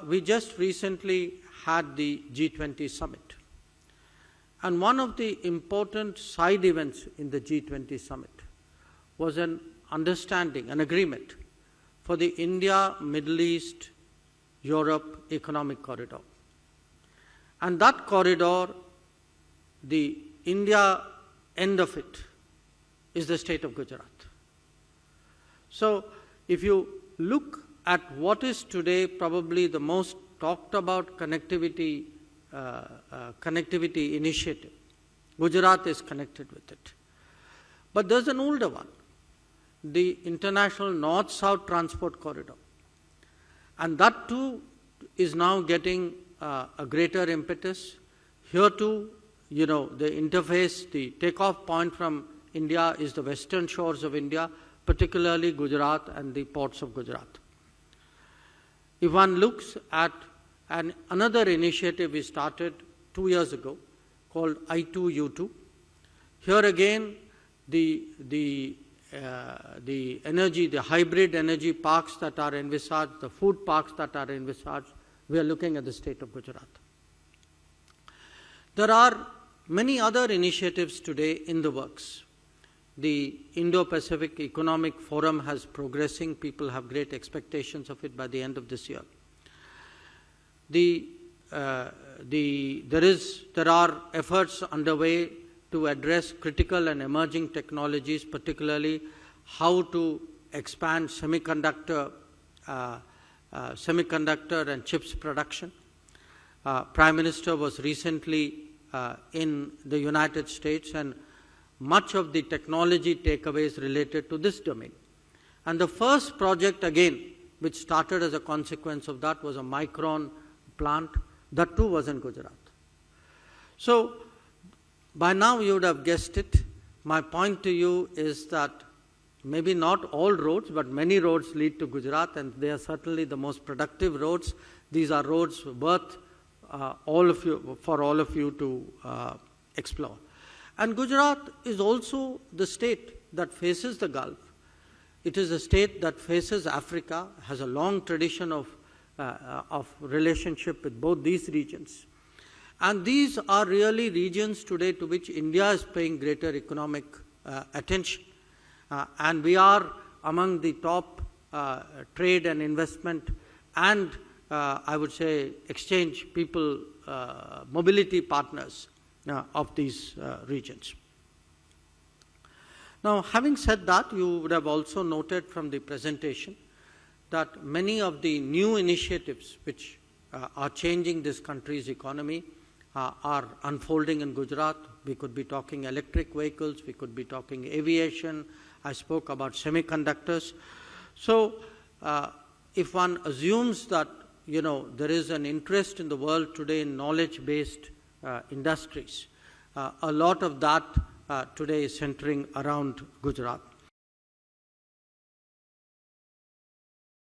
we just recently had the G20 summit. And one of the important side events in the G20 summit was an understanding, an agreement for the India, Middle East, Europe economic corridor. And that corridor, the India end of it, is the state of Gujarat. So if you look at what is today probably the most talked about connectivity initiative, Gujarat is connected with it. But there's an older one, the International North-South Transport Corridor. And that too is now getting a greater impetus. Here too, the interface, the takeoff point from India is the western shores of India, particularly Gujarat and the ports of Gujarat. If one looks at another initiative we started 2 years ago called I2U2, here again the energy, the hybrid energy parks that are envisaged, the food parks that are envisaged, we are looking at the state of Gujarat. There are many other initiatives today in the works. The Indo-Pacific Economic Forum has progressing. People have great expectations of it by the end of this year. There are efforts underway to address critical and emerging technologies, particularly how to expand semiconductor and chips production. Prime Minister was recently in the United States, and much of the technology takeaways related to this domain. And the first project again, which started as a consequence of that, was a Micron plant. That too was in Gujarat. So by now you would have guessed it. My point to you is that maybe not all roads, but many roads lead to Gujarat, and they are certainly the most productive roads. These are roads worth for all of you to explore. And Gujarat is also the state that faces the Gulf. It is a state that faces Africa, has a long tradition of relationship with both these regions. And these are really regions today to which India is paying greater economic attention. And we are among the top trade and investment and I would say exchange people, mobility partners of these regions. Now, having said that, you would have also noted from the presentation that many of the new initiatives which are changing this country's economy are unfolding in Gujarat. We could be talking electric vehicles, we could be talking aviation. I spoke about semiconductors. So, if one assumes that there is an interest in the world today in knowledge-based industries, a lot of that today is centering around Gujarat.